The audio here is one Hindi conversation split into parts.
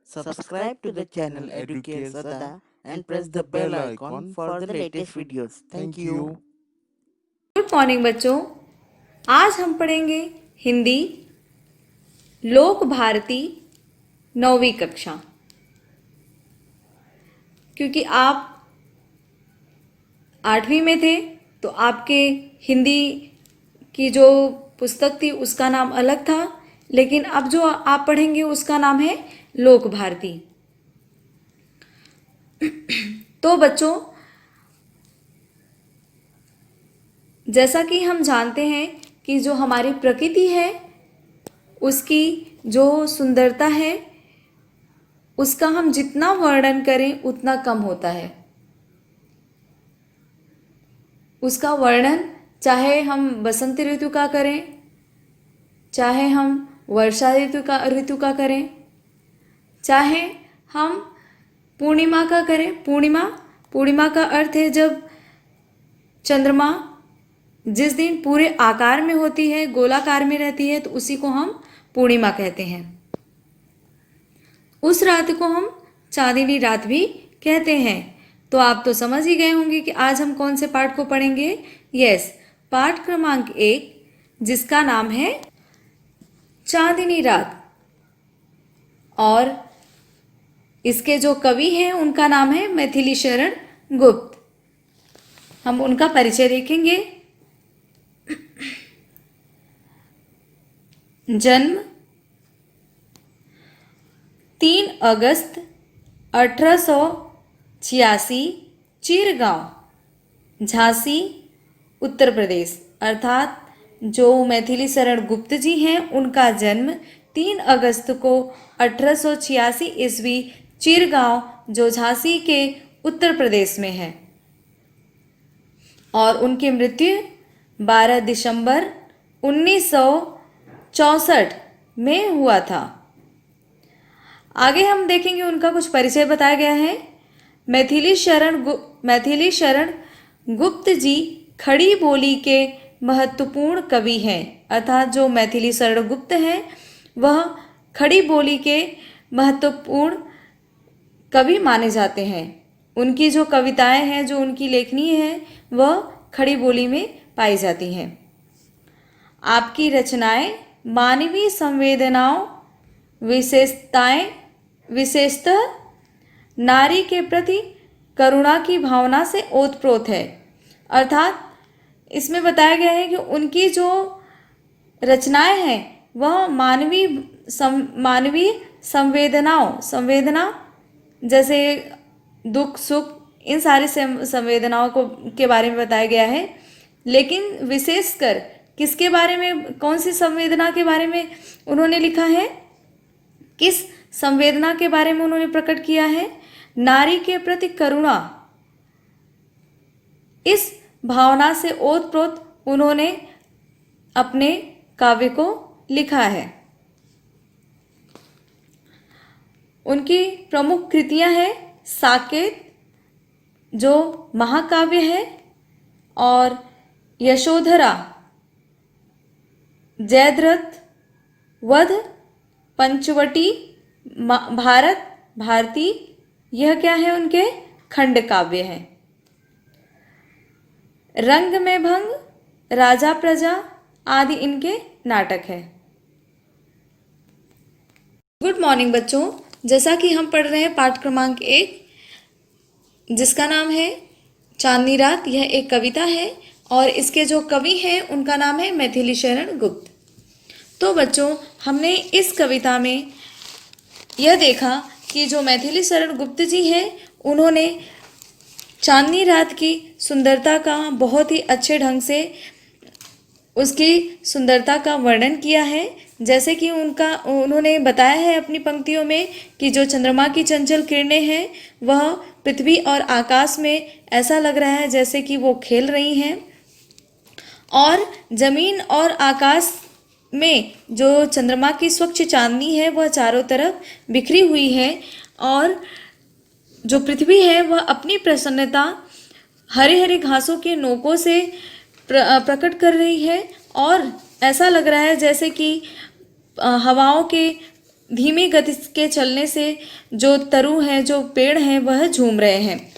Subscribe to the channel Educate Sada and press the bell icon for the latest videos. Thank you. Good morning बच्चों। आज हम पढ़ेंगे हिंदी लोक भारती 9वीं कक्षा। क्योंकि आप 8वीं में थे तो आपके हिंदी की जो पुस्तक थी उसका नाम अलग था, लेकिन अब जो आप पढ़ेंगे उसका नाम है लोक भारती। तो बच्चों, जैसा कि हम जानते हैं कि जो हमारी प्रकृति है उसकी जो सुंदरता है उसका हम जितना वर्णन करें उतना कम होता है। उसका वर्णन चाहे हम बसंत ऋतु का करें, चाहे हम वर्षा ऋतु का करें, चाहे हम पूर्णिमा का करें। पूर्णिमा का अर्थ है जब चंद्रमा जिस दिन पूरे आकार में होती है, गोलाकार में रहती है, तो उसी को हम पूर्णिमा कहते हैं। उस रात को हम चांदनी रात भी कहते हैं। तो आप तो समझ ही गए होंगे कि आज हम कौन से पाठ को पढ़ेंगे। यस, पाठ क्रमांक 1 जिसका नाम है चांदनी रात, और इसके जो कवि हैं उनका नाम है मैथिली शरण गुप्त। हम उनका परिचय देखेंगे। जन्म 3 अगस्त 1886, चिरगांव, झांसी, उत्तर प्रदेश। अर्थात जो मैथिली शरण गुप्त जी हैं उनका जन्म 3 अगस्त को 1886 ईस्वी चिरगांव, जो झांसी के उत्तर प्रदेश में है, और उनकी मृत्यु 12 दिसंबर 1964 में हुआ था। आगे हम देखेंगे उनका कुछ परिचय बताया गया है। मैथिली शरण गुप्त जी खड़ी बोली के महत्वपूर्ण कवि हैं। अर्थात जो मैथिली शरण गुप्त हैं वह खड़ी बोली के महत्वपूर्ण कवि माने जाते हैं। उनकी जो कविताएं हैं, जो उनकी लेखनी है, वह खड़ी बोली में पाई जाती हैं। आपकी रचनाएं मानवीय संवेदनाओं, विशेषतः नारी के प्रति करुणा की भावना से ओतप्रोत है। अर्थात इसमें बताया गया है कि उनकी जो रचनाएं हैं वह मानवीय संवेदना जैसे दुख सुख, इन सारी संवेदनाओं के बारे में बताया गया है। लेकिन विशेषकर किसके बारे में, कौन सी संवेदना के बारे में उन्होंने लिखा है, किस संवेदना के बारे में उन्होंने प्रकट किया है? नारी के प्रति करुणा, इस भावना से ओतप्रोत उन्होंने अपने काव्य को लिखा है। उनकी प्रमुख कृतियां हैं साकेत, जो महाकाव्य है, और यशोधरा, जयद्रथ, वध, पंचवटी, भारती, यह क्या है? उनके खंड काव्य हैं। रंग में भंग, राजा प्रजा आदि इनके नाटक है। गुड मॉर्निंग बच्चों, जैसा कि हम पढ़ रहे हैं पाठ क्रमांक 1 जिसका नाम है चांदनी रात। यह एक कविता है और इसके जो कवि हैं उनका नाम है मैथिली शरण गुप्त। तो बच्चों, हमने इस कविता में यह देखा कि जो मैथिली शरण गुप्त जी हैं उन्होंने चांदनी रात की सुंदरता का बहुत ही अच्छे ढंग से उसकी सुंदरता का वर्णन किया है। जैसे कि उन्होंने बताया है अपनी पंक्तियों में कि जो चंद्रमा की चंचल किरणें हैं वह पृथ्वी और आकाश में ऐसा लग रहा है जैसे कि वो खेल रही हैं, और जमीन और आकाश में जो चंद्रमा की स्वच्छ चांदनी है वह चारों तरफ बिखरी हुई है, और जो पृथ्वी है वह अपनी प्रसन्नता हरे हरे घासों के नोकों से प्रकट कर रही है, और ऐसा लग रहा है जैसे कि हवाओं के धीमी गति के चलने से जो तरु हैं, जो पेड़ हैं, वह झूम रहे हैं।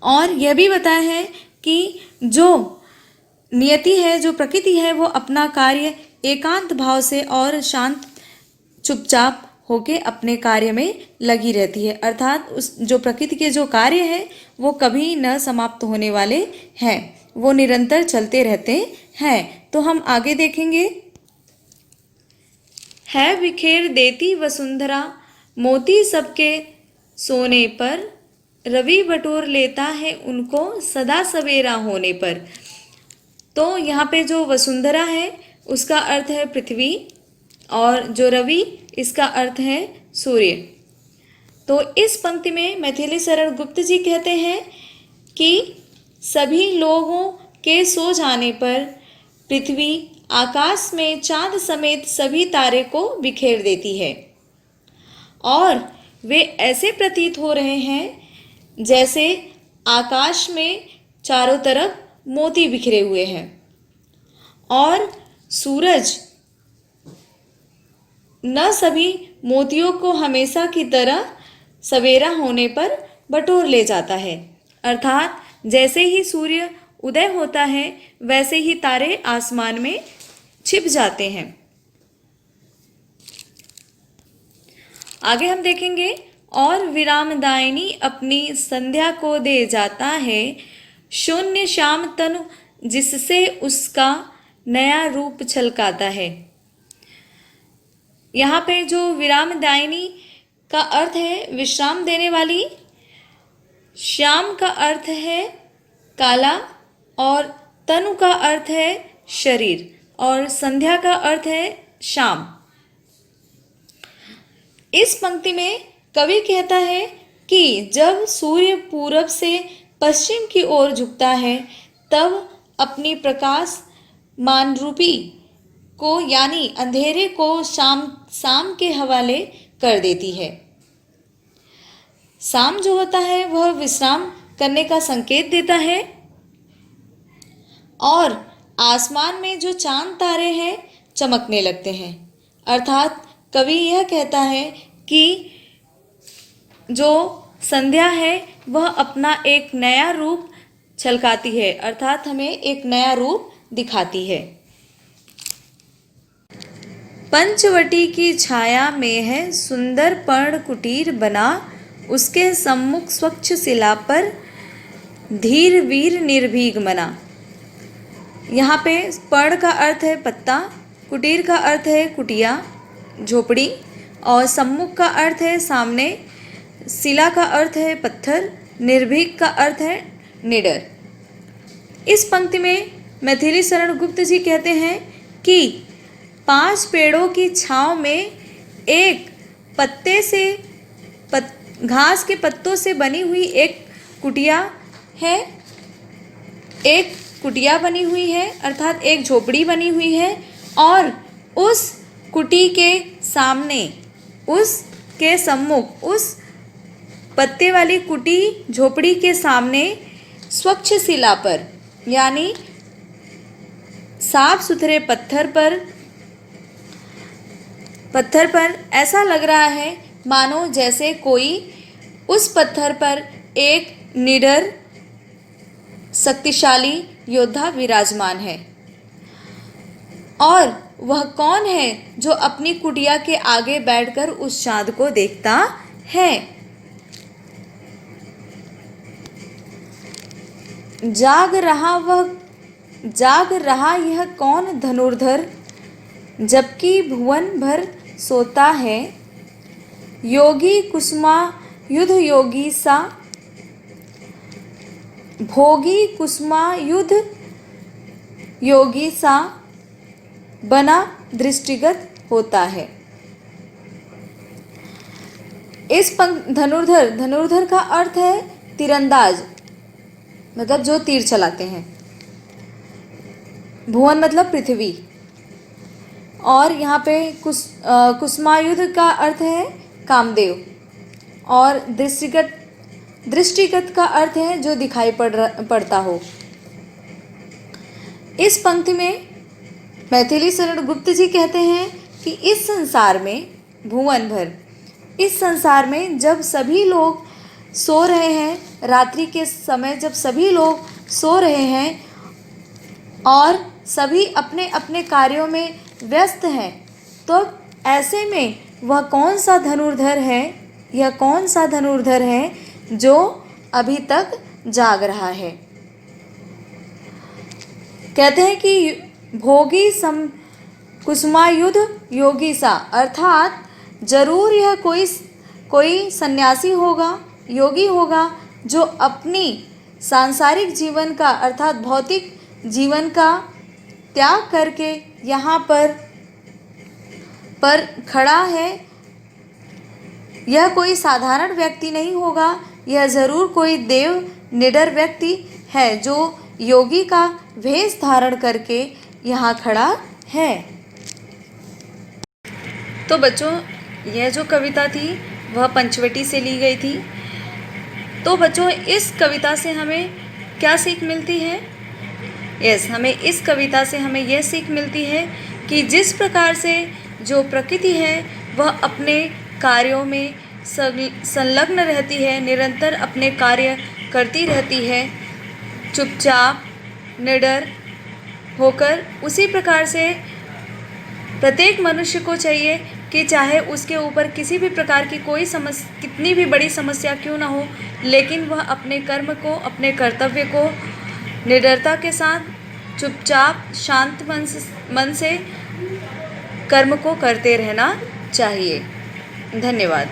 और यह भी बताया है कि जो नियति है, जो प्रकृति है, वो अपना कार्य एकांत भाव से और शांत चुपचाप होके अपने कार्य में लगी रहती है। अर्थात उस जो प्रकृति के जो कार्य है वो कभी न समाप्त होने वाले हैं, वो निरंतर चलते रहते हैं। तो हम आगे देखेंगे। है बिखेर देती वसुंधरा, मोती सबके सोने पर, रवि बटोर लेता है उनको सदा सवेरा होने पर। तो यहाँ पे जो वसुंधरा है उसका अर्थ है पृथ्वी, और जो रवि इसका अर्थ है सूर्य। तो इस पंक्ति में मैथिली शरण गुप्त जी कहते हैं कि सभी लोगों के सो जाने पर पृथ्वी आकाश में चांद समेत सभी तारे को बिखेर देती है, और वे ऐसे प्रतीत हो रहे हैं जैसे आकाश में चारों तरफ मोती बिखरे हुए हैं, और सूरज न सभी मोतियों को हमेशा की तरह सवेरा होने पर बटोर ले जाता है। अर्थात जैसे ही सूर्य उदय होता है वैसे ही तारे आसमान में छिप जाते हैं। आगे हम देखेंगे। और विरामदायिनी अपनी संध्या को दे जाता है, शून्य श्याम तनु जिससे उसका नया रूप छलकाता है। यहाँ पे जो विरामदायिनी का अर्थ है विश्राम देने वाली, श्याम का अर्थ है काला, और तनु का अर्थ है शरीर, और संध्या का अर्थ है शाम। इस पंक्ति में कवि कहता है कि जब सूर्य पूरब से पश्चिम की ओर झुकता है तब अपनी प्रकाश मान रूपी को यानी अंधेरे को शाम के हवाले कर देती है। शाम जो होता है वह विश्राम करने का संकेत देता है, और आसमान में जो चांद तारे हैं चमकने लगते हैं। अर्थात कवि यह कहता है कि जो संध्या है वह अपना एक नया रूप छलकाती है, अर्थात हमें एक नया रूप दिखाती है। पंचवटी की छाया में है सुंदर पर्ण कुटीर बना, उसके सम्मुख स्वच्छ शिला पर धीर वीर निर्भीक मना। यहाँ पे पर्ण का अर्थ है पत्ता, कुटीर का अर्थ है कुटिया, झोपड़ी, और सम्मुख का अर्थ है सामने, शिला का अर्थ है पत्थर, निर्भीक का अर्थ है निडर। इस पंक्ति में मैथिली शरण गुप्त जी कहते हैं कि 5 पेड़ों की छांव में एक पत्ते से घास के पत्तों से बनी हुई एक कुटिया है, एक कुटिया बनी हुई है, अर्थात एक झोपड़ी बनी हुई है, और उस कुटी के सामने, उसके सम्मुख, उस पत्ते वाली कुटी झोपड़ी के सामने स्वच्छ शिला पर यानी साफ सुथरे पत्थर पर ऐसा लग रहा है मानो जैसे कोई उस पत्थर पर एक निडर शक्तिशाली योद्धा विराजमान है। और वह कौन है जो अपनी कुटिया के आगे बैठकर उस चाँद को देखता है। जाग रहा यह कौन धनुर्धर, जबकि भुवन भर सोता है। योगी कुसुमा युद्ध योगी सा, भोगी कुसुमा युद्ध योगी सा, बना दृष्टिगत होता है। इस धनुर्धर का अर्थ है तीरंदाज, मतलब जो तीर चलाते हैं। भुवन मतलब पृथ्वी, और यहाँ पे कुसुमायुध का अर्थ है कामदेव, और दृष्टिगत का अर्थ है जो दिखाई पड़ता हो। इस पंक्ति में मैथिली शरण गुप्त जी कहते हैं कि इस संसार में भुवन भर। इस संसार में जब सभी लोग सो रहे हैं, रात्रि के समय जब सभी लोग सो रहे हैं और सभी अपने अपने कार्यों में व्यस्त हैं, तो ऐसे में वह कौन सा धनुर्धर है, यह कौन सा धनुर्धर है जो अभी तक जाग रहा है। कहते हैं कि भोगी सम कुसुमायुध योगी सा, अर्थात जरूर यह कोई सन्यासी होगा, योगी होगा, जो अपनी सांसारिक जीवन का अर्थात भौतिक जीवन का त्याग करके यहाँ पर खड़ा है। यह कोई साधारण व्यक्ति नहीं होगा, यह ज़रूर कोई देव निडर व्यक्ति है जो योगी का वेश धारण करके यहाँ खड़ा है। तो बच्चों, यह जो कविता थी वह पंचवटी से ली गई थी। तो बच्चों, इस कविता से हमें क्या सीख मिलती है? हमें इस कविता से हमें यह सीख मिलती है कि जिस प्रकार से जो प्रकृति है वह अपने कार्यों में संलग्न रहती है, निरंतर अपने कार्य करती रहती है, चुपचाप निडर होकर, उसी प्रकार से प्रत्येक मनुष्य को चाहिए कि चाहे उसके ऊपर किसी भी प्रकार की कोई कितनी भी बड़ी समस्या क्यों ना हो, लेकिन वह अपने कर्म को, अपने कर्तव्य को निडरता के साथ चुपचाप शांत मन से कर्म को करते रहना चाहिए। धन्यवाद।